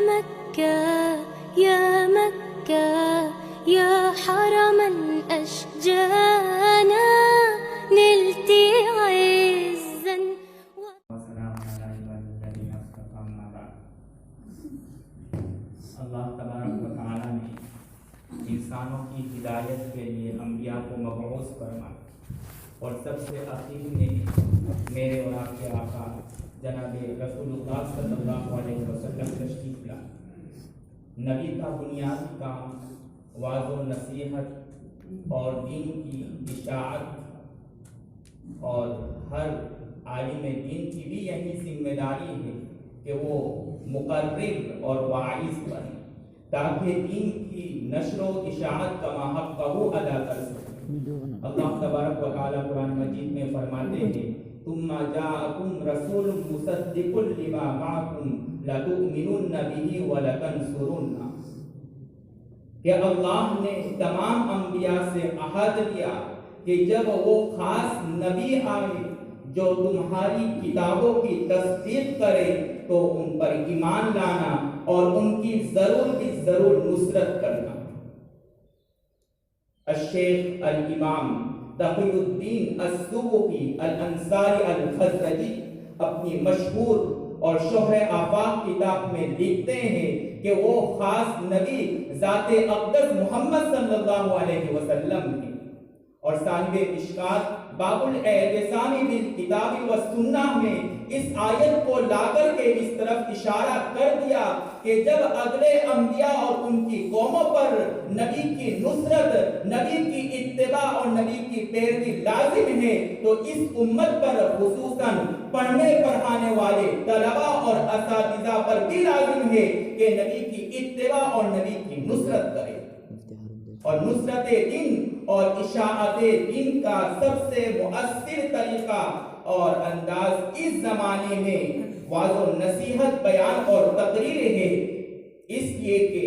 مكة يا مكة يا حرما أشجانا نلت عزا اللہ تبارک و تعالیٰ نے انسانوں کی ہدایت کے لیے انبیاء کو مبعوث فرمایا، اور سب سے آخر میں میرے اور آپ کے آقا جناب رسول اللہ صلی اللہ علیہ وسلم تشریف لائے۔ نبی کا بنیادی کام واعظ و نصیحت اور دین کی اشاعت، اور ہر عالم دین کی بھی یہی ذمہ داری ہے کہ وہ مقرر اور واعظ بنے، تاکہ دین کی نشر و اشاعت کا حق وہ ادا کر سکے۔ اللہ تبارک و تعالیٰ قرآن مجید میں فرماتے ہیں ثم جاءکم رسول مصدق لما معکم لتؤمنن به ولتنصرنہ، کہ اللہ نے تمام انبیاء سے عہد لیا کہ جب وہ خاص نبی آئے جو تمہاری کتابوں کی تصدیق کرے تو ان پر ایمان لانا اور ان کی ضرور بھی ضرور نصرت کرنا۔ الشیخ الامام تقی الدین السبکی الانصاری الخزرجی اپنی مشہور اور شہر آفاق کتاب میں لکھتے ہیں کہ وہ خاص نبی ذات اقدس محمد صلی اللہ علیہ وسلم ہیں، اور صاحب مشکات باب الاعتصام بالکتاب والسنہ میں اس آیت کو لا کر کے اس طرف اشارہ کر دیا کہ جب اگلے انبیاء اور ان کی قوموں پر نبی کی نصرت، نبی کی اتباع اور نبی کی پیروی لازم ہے، تو اس امت پر خصوصاً پڑھنے پڑھانے والے طلباء اور اساتذہ پر بھی لازم ہے کہ نبی کی اتباع اور نبی کی نصرت کرے۔ اور نصرت دین اور اشاعت دین کا سب سے مؤثر طریقہ اور انداز اس زمانے میں واعظ و نصیحت، بیان اور تقریر ہے، اس لیے کہ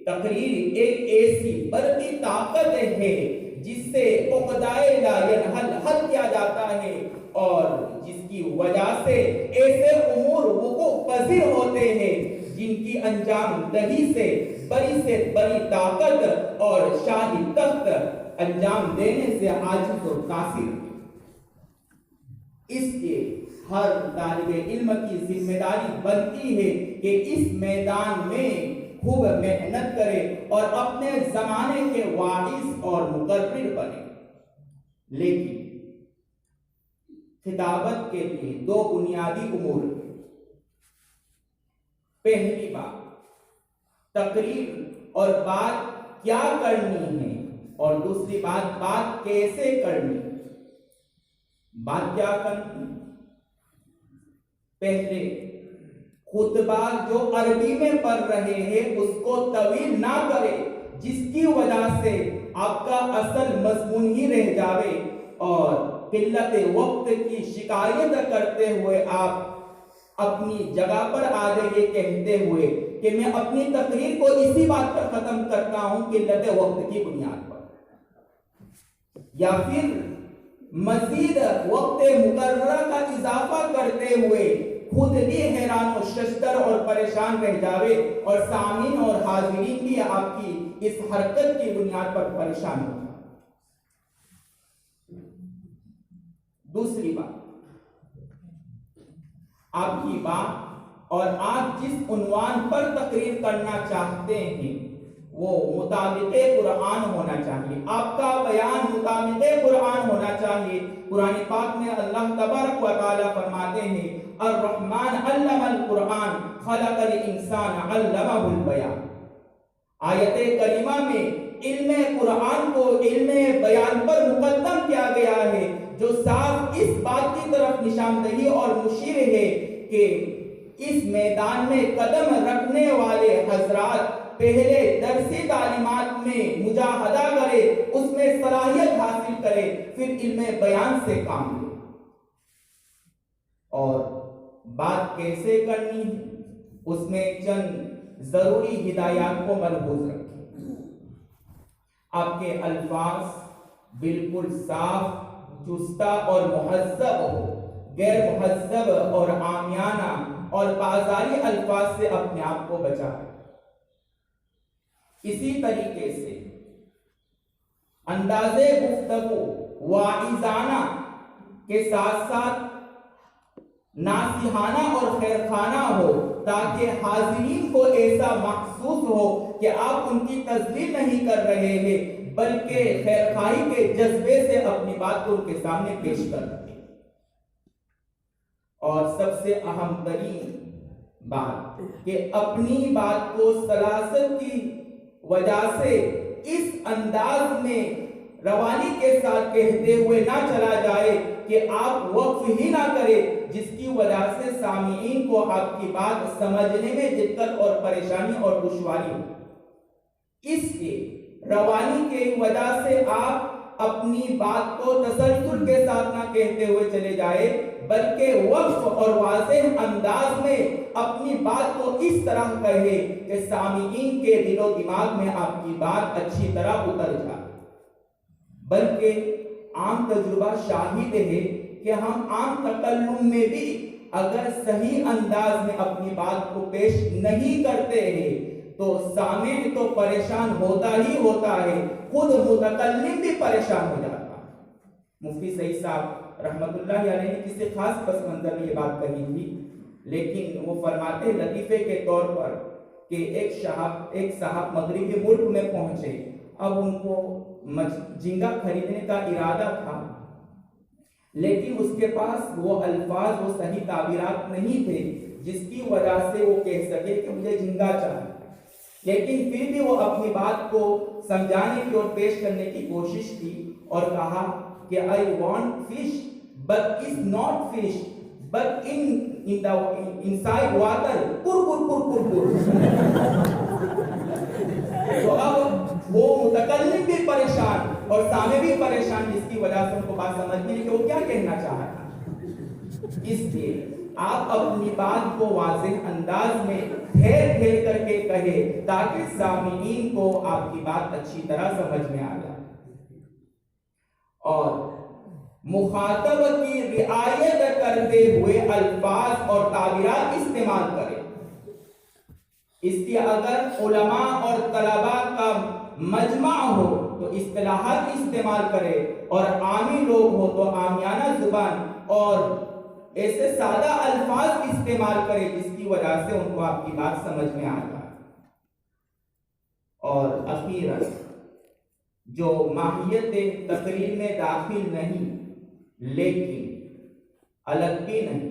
تقریر ایک ایسی برقی طاقت ہے جس سے عقدائے لا ینحل حل کیا جاتا ہے، اور جس کی وجہ سے ایسے امور وقوع پذیر ہوتے ہیں جن کی انجام دہی سے بڑی طاقت اور شاہی تخت انجام دینے سے عاجز اور قاصر ہے۔ اس لیے ہر طالب علم کی ذمہ داری بنتی ہے کہ اس میدان میں خوب محنت کرے اور اپنے زمانے کے واعظ اور مقرر بنے۔ لیکن خطابت کے لیے دو بنیادی امور ہیں۔ پہلی بات تقریر اور بات کیا کرنی ہے، اور دوسری بات کیسے کرنی ہے۔ بات کیا کرنی ہے؟ پہلے خطبہ جو عربی میں پڑھ رہے ہیں اس کو طویل نہ کرے، جس کی وجہ سے آپ کا اصل مضمون ہی رہ جاوے، اور قلت وقت کی شکایت کرتے ہوئے آپ اپنی جگہ پر آ جائیے کہتے ہوئے کہ میں اپنی تقریر کو اسی بات پر ختم کرتا ہوں قلت وقت کی بنیاد پر، یا پھر مزید وقت مقررہ کا اضافہ کرتے ہوئے خود بھی حیران و ششدر اور پریشان رہ جاوے، اور سامعین اور حاضرین بھی آپ کی اس حرکت کی بنیاد پر پریشان ہو۔ دوسری بات، آپ کی بات اور آپ جس عنوان پر تقریر کرنا چاہتے ہیں وہ مطابق قرآن ہونا چاہیے، آپ کا بیان مطابق قرآن ہونا چاہیے۔ قرآن پاک میں اللہ تبارک و تعالیٰ فرماتے ہیں الرحمن علم القرآن خلق الانسان علمہ البیان۔ آیت کریمہ میں علم قرآن کو علم بیان پر مقدم کیا گیا ہے، جو صاف اس بات کی طرف نشاندہی اور مشیر ہے کہ اس میدان میں قدم رکھنے والے حضرات پہلے درسی تعلیمات میں مجاہدہ کرے، اس میں صلاحیت حاصل کرے، پھر علم بیان سے کام لے۔ اور بات کیسے کرنی ہے اس میں چند ضروری ہدایات کو ملحوظ رکھیں۔ آپ کے الفاظ بالکل صاف، چستہ اور مہذب ہو، غیر مہذب اور عامیانہ اور بازاری الفاظ سے اپنے آپ کو بچائے۔ اسی طریقے سے انداز گفتگو واعظانہ کے ساتھ ساتھ ناصحانہ اور خیرخانہ ہو، تاکہ حاضرین کو ایسا محسوس ہو کہ آپ ان کی تذلیل نہیں کر رہے ہیں بلکہ خیرخواہی کے جذبے سے اپنی بات کو ان کے سامنے پیش کر رہے ہیں۔ اور سب سے اہم ترین بات کہ اپنی بات کو سلاست کی وجہ سے اس انداز میں روانی کے ساتھ کہتے ہوئے نہ چلا جائے کہ آپ وقف ہی نہ کرے، جس کی وجہ سے سامعین کو آپ کی بات سمجھنے میں دقت اور پریشانی اور دشواری ہو۔ اس کے روانی کی وجہ سے آپ اپنی بات کو تسلسل کے ساتھ نہ کہتے ہوئے چلے جائے، بلکہ وقف اور واضح انداز میں اپنی بات کو اس طرح کہے کہ سامعین کے دل و دماغ میں آپ کی بات اچھی طرح اتر جائے۔ بلکہ عام تجربہ شاہد ہے کہ ہم عام تکلم میں بھی اگر صحیح انداز میں اپنی بات کو پیش نہیں کرتے ہیں تو سامع تو پریشان ہوتا ہی ہوتا ہے، خود متکلم بھی پریشان ہو جاتا ہے۔ مفتی سعید صاحب رحمت اللہ علیہ نے کسی خاص پس منظر میں یہ بات کہی تھی، لیکن وہ فرماتے لطیفے کے طور پر کہ ایک صاحب مغربی ملک میں پہنچے، اب ان کو جھینگا خریدنے کا ارادہ تھا، لیکن اس کے پاس وہ الفاظ وہ صحیح تعبیرات نہیں تھے جس کی وجہ سے وہ کہہ سکے کہ مجھے جھینگا چاہیے، لیکن پھر بھی وہ اپنی بات کو سمجھانے کی اور پیش کرنے کی کوشش کی اور کہا کہ I want fish but it's not fish but inside water تو اب وہ متکلم بھی پریشان اور سامع بھی پریشان، جس کی وجہ سے ان کو بات سمجھ نہیں کہ وہ کیا کہنا چاہ رہا تھا۔ اس لیے آپ اپنی بات کو واضح انداز میں ٹھہر ٹھہر کر کے کہیں تاکہ سامعین کو آپ کی بات اچھی طرح سمجھ میں آ جائے، اور مخاطب کی رعایت کرتے ہوئے الفاظ اور تعبیرات استعمال کریں۔ اس لیے اگر علماء اور طلباء کا مجمع ہو تو اصطلاحات استعمال کرے، اور عامی لوگ ہو تو عامیانہ زبان اور ایسے سادہ الفاظ استعمال کرے جس کی وجہ سے ان کو آپ کی بات سمجھ میں آ جائے۔ اور اخیراً جو ماہیت تقریر میں داخل نہیں لیکن الگ بھی نہیں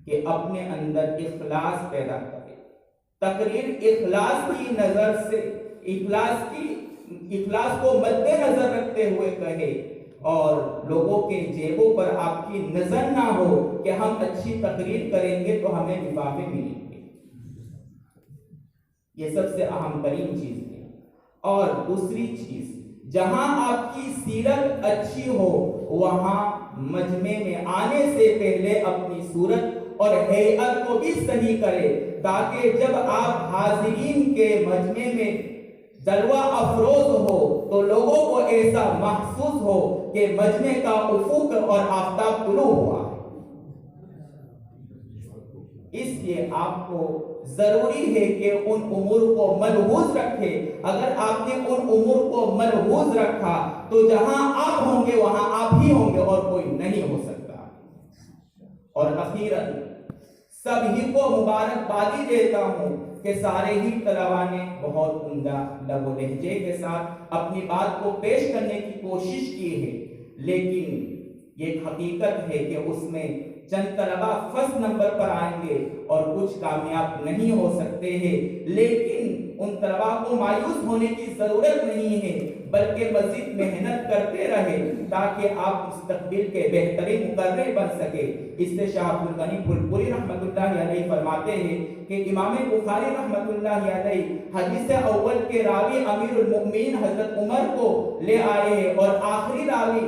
کہ اپنے اندر اخلاص پیدا کرے، تقریر اخلاص کی نظر سے اخلاص کو مد نظر رکھتے ہوئے کہے، اور لوگوں کے جیبوں پر آپ کی نظر نہ ہو کہ ہم اچھی تقریر کریں گے تو ہمیں لفافے ملیں گے۔ یہ سب سے اہم ترین چیز ہے۔ اور دوسری چیز، جہاں آپ کی سیرت اچھی ہو وہاں مجمع میں آنے سے پہلے اپنی صورت اور ہیئت کو بھی صحیح کرے، تاکہ جب آپ حاضرین کے مجمع میں جلوہ افروز ہو تو لوگوں کو ایسا محسوس ہو کہ مجمع کا افق اور آفتاب طلوع ہوا ہے۔ اس لیے آپ کو ضروری ہے کہ ان امور کو ملحوظ رکھے۔ اگر آپ نے ان امور کو ملحوظ رکھا تو جہاں آپ ہوں گے وہاں آپ ہی ہوں گے اور کوئی نہیں ہو سکتا۔ اور اخیراً سب ہی کو مبارکبادی دیتا ہوں کہ سارے ہی طلباء نے بہت عمدہ لب و لہجے کے ساتھ اپنی بات کو پیش کرنے کی کوشش کی ہے، لیکن یہ حقیقت ہے کہ اس میں چند طلباء فرسٹ نمبر پر آئیں گے اور کچھ کامیاب نہیں ہو سکتے ہیں، لیکن ان طلباء کو مایوس ہونے کی ضرورت نہیں ہے، بلکہ مزید محنت کرتے رہے تاکہ آپ مستقبل کے بہترین مقرر بن سکے۔ اس سے شاہ عبد الغنی پھولپوری رحمت اللہ علیہ فرماتے ہیں کہ امام بخاری رحمت اللہ علیہ حدیث اول کے راوی امیر المؤمنین حضرت عمر کو لے آئے ہیں، اور آخری راوی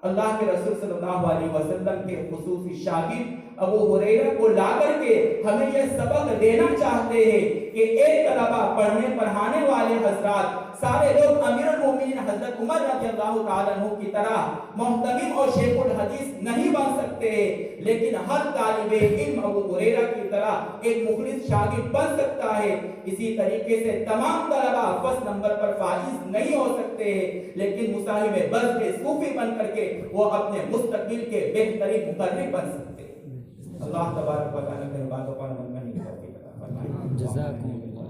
اللہ کے رسول صلی اللہ علیہ وسلم کے خصوصی شاگرد ابو ہریرہ کو لا کر کے ہمیں یہ سبق دینا چاہتے ہیں کہ ایک طلبہ پڑھنے پڑھانے والے حضرات سارے لوگ امیر المومنین حضرت عمر رضی اللہ تعالیٰ عنہ کی طرح محتمم اور شیخ الحدیث نہیں بن سکتے، لیکن ہر طالب علم ابو ہریرہ کی طرح ایک مخلص شاگرد بن سکتا ہے۔ اسی طریقے سے تمام طلبہ فرسٹ نمبر پر فائز نہیں ہو سکتے ہیں، لیکن مصاحب بزم صوفی بن کر کے وہ اپنے مستقبل کے بہترین مقرر بن سکتے ہیں۔ اللہ تبارک و تعالیٰ کے باتوں پر عمل کرنے کی توفیق عطا فرمائے۔ جزاکم اللہ۔